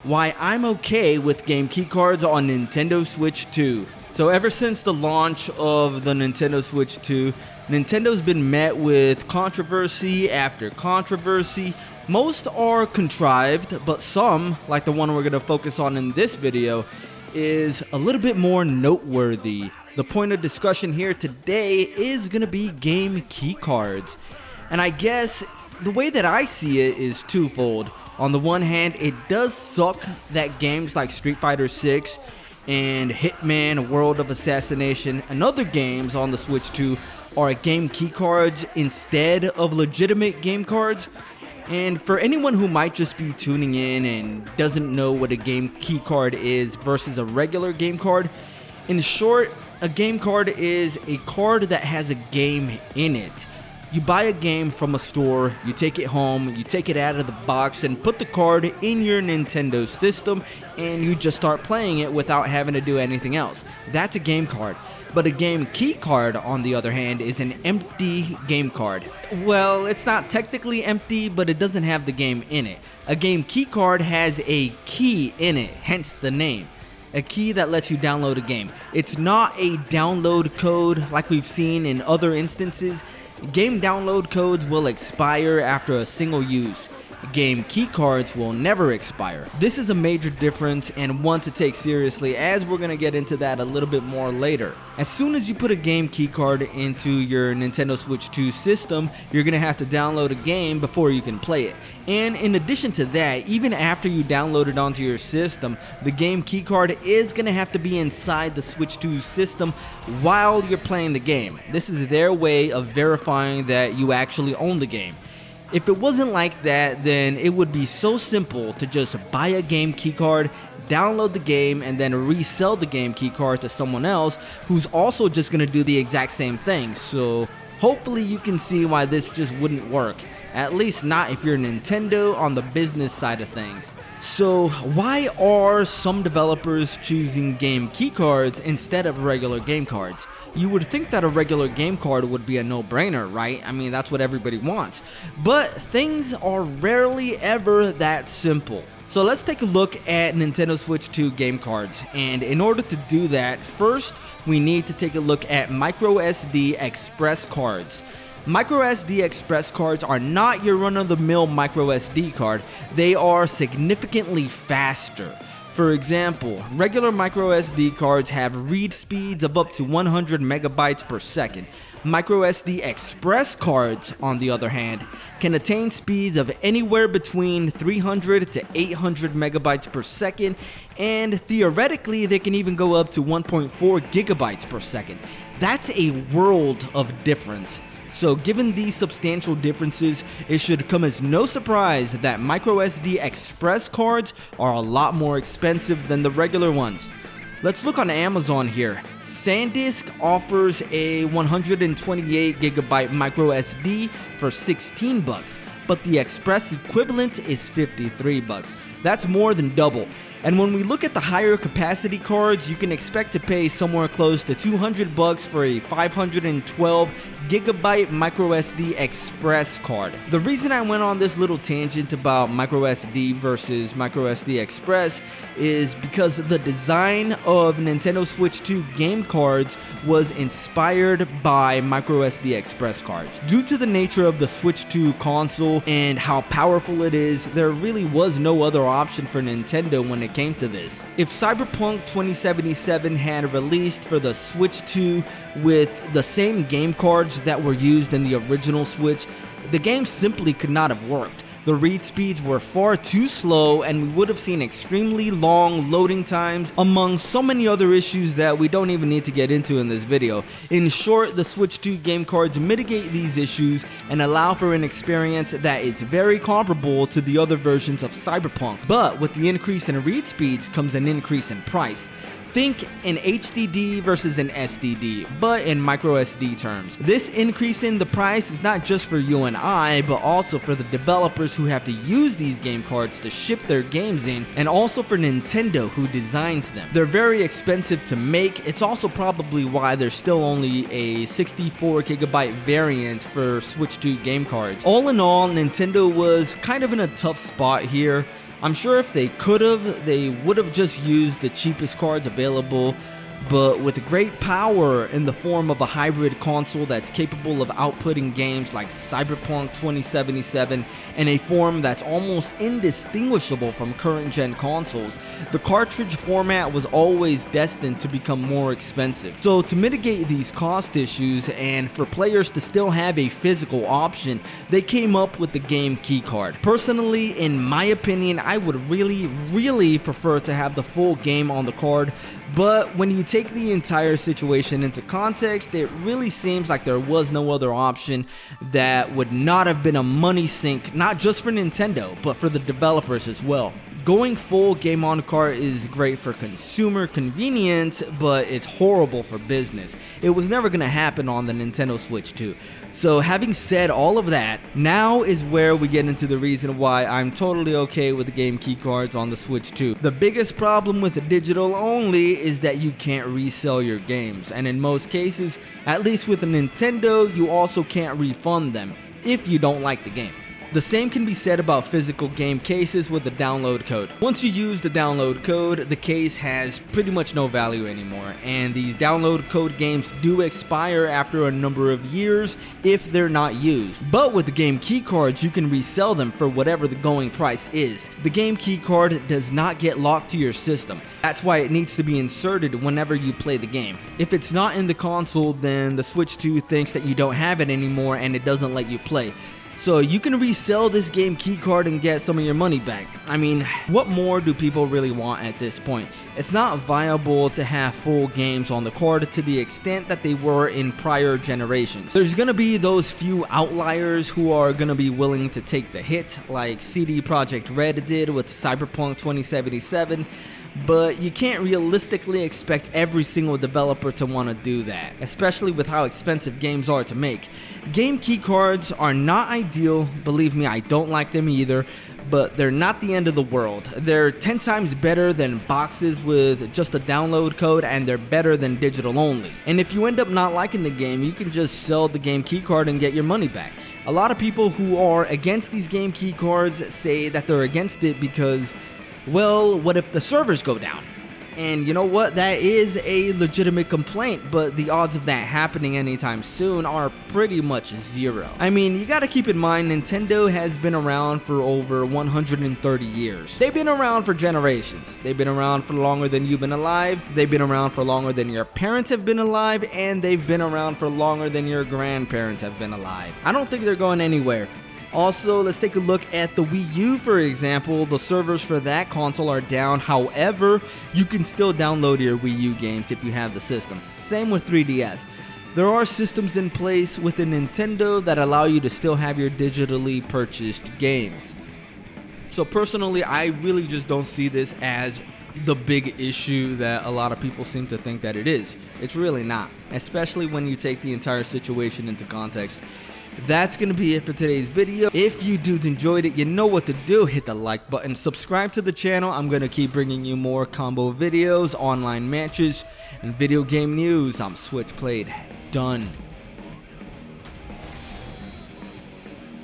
Why I'm okay with game keycards on Nintendo Switch 2. So ever since the launch of the Nintendo Switch 2, Nintendo's been met with controversy after controversy. Most are contrived, but some, like the one we're going to focus on in this video, is a little bit more noteworthy. The point of discussion here today is going to be game keycards. And I guess the way that I see it is twofold. On the one hand, it does suck that games like Street Fighter 6 and Hitman, World of Assassination, and other games on the Switch 2 are game keycards instead of legitimate game cards. And for anyone who might just be tuning in and doesn't know what a game keycard is versus a regular game card, in short, a game card is a card that has a game in it. You buy a game from a store, you take it home, you take it out of the box and put the card in your Nintendo system and you just start playing it without having to do anything else. That's a game card. But a game key card, on the other hand, is an empty game card. Well, it's not technically empty, but it doesn't have the game in it. A game key card has a key in it, hence the name. A key that lets you download a game. It's not a download code like we've seen in other instances. Game download codes will expire after a single use. Game keycards will never expire. This is a major difference and one to take seriously, as we're going to get into that a little bit more later. As soon as you put a game keycard into your Nintendo Switch 2 system, you're going to have to download a game before you can play it. And in addition to that, even after you download it onto your system, the game keycard is going to have to be inside the Switch 2 system while you're playing the game. This is their way of verifying that you actually own the game. If it wasn't like that, then it would be so simple to just buy a game keycard, download the game, and then resell the game keycard to someone else who's also just going to do the exact same thing. So hopefully you can see why this just wouldn't work. At least not if you're Nintendo on the business side of things. So why are some developers choosing game keycards instead of regular game cards? You would think that a regular game card would be a no-brainer, right? I mean, that's what everybody wants. But things are rarely ever that simple. So let's take a look at Nintendo Switch 2 game cards. And in order to do that, first we need to take a look at microSD Express cards. MicroSD Express cards are not your run-of-the-mill microSD card. They are significantly faster. For example, regular microSD cards have read speeds of up to 100 megabytes per second. MicroSD Express cards, on the other hand, can attain speeds of anywhere between 300 to 800 megabytes per second, and theoretically they can even go up to 1.4 gigabytes per second. That's a world of difference. So given these substantial differences, it should come as no surprise that microSD Express cards are a lot more expensive than the regular ones. Let's look on Amazon here. SanDisk offers a 128 gigabyte microSD for $16, but the Express equivalent is $53. That's more than double. And when we look at the higher capacity cards, you can expect to pay somewhere close to $200 for a 512 gigabyte microSD Express card. The reason I went on this little tangent about microSD versus microSD Express is because the design of Nintendo Switch 2 game cards was inspired by microSD Express cards. Due to the nature of the Switch 2 console and how powerful it is, there really was no other option for Nintendo when it came to this. If Cyberpunk 2077 had released for the Switch 2 with the same game cards that were used in the original Switch, the game simply could not have worked. The read speeds were far too slow and we would have seen extremely long loading times, among so many other issues that we don't even need to get into in this video. In short, the Switch 2 game cards mitigate these issues and allow for an experience that is very comparable to the other versions of Cyberpunk. But with the increase in read speeds comes an increase in price. Think an HDD versus an SDD, but in microSD terms. This increase in the price is not just for you and I, but also for the developers who have to use these game cards to ship their games in, and also for Nintendo who designs them. They're very expensive to make. It's also probably why there's still only a 64 gigabyte variant for Switch 2 game cards. All in all, Nintendo was kind of in a tough spot here. I'm sure if they could have, they would have just used the cheapest cards available, but with great power in the form of a hybrid console that's capable of outputting games like Cyberpunk 2077 in a form that's almost indistinguishable from current gen consoles, the cartridge format was always destined to become more expensive. So to mitigate these cost issues and for players to still have a physical option, they came up with the game keycard. Personally, in my opinion, I would really prefer to have the full game on the card, but when you take the entire situation into context, it really seems like there was no other option that would not have been a money sink, not just for Nintendo, but for the developers as well. Going full game on card is great for consumer convenience, but it's horrible for business. It was never going to happen on the Nintendo Switch 2. So having said all of that, now is where we get into the reason why I'm totally okay with the game keycards on the Switch 2. The biggest problem with the digital only is that you can't resell your games, and in most cases, at least with a Nintendo, you also can't refund them if you don't like the game. The same can be said about physical game cases with the download code. Once you use the download code, the case has pretty much no value anymore, and these download code games do expire after a number of years if they're not used. But with the game keycards, you can resell them for whatever the going price is. The game keycard does not get locked to your system. That's why it needs to be inserted whenever you play the game. If it's not in the console, then the Switch 2 thinks that you don't have it anymore and it doesn't let you play. So you can resell this game keycard and get some of your money back. I mean, what more do people really want at this point? It's not viable to have full games on the card to the extent that they were in prior generations. There's gonna be those few outliers who are gonna be willing to take the hit, like CD Projekt Red did with Cyberpunk 2077. But you can't realistically expect every single developer to want to do that, especially with how expensive games are to make. Game keycards are not ideal, believe me, I don't like them either, but they're not the end of the world. They're 10 times better than boxes with just a download code, and they're better than digital only. And if you end up not liking the game, you can just sell the game keycard and get your money back. A lot of people who are against these game keycards say that they're against it because, well, what if the servers go down? And you know what? That is a legitimate complaint, but the odds of that happening anytime soon are pretty much zero. I mean, you gotta keep in mind, Nintendo has been around for over 130 years. They've been around for generations. They've been around for longer than you've been alive. They've been around for longer than your parents have been alive, and they've been around for longer than your grandparents have been alive. I don't think they're going anywhere. Also, let's take a look at the Wii U, for example. The servers for that console are down. However, you can still download your Wii U games if you have the system. Same with 3DS. There are systems in place within Nintendo that allow you to still have your digitally purchased games. So personally, I really just don't see this as the big issue that a lot of people seem to think that it is. It's really not, especially when you take the entire situation into context. That's going to be it for today's video. If you dudes enjoyed it, you know what to do. Hit the like button, subscribe to the channel. I'm going to keep bringing you more combo videos, online matches, and video game news. I'm SwitchPlayed. Done.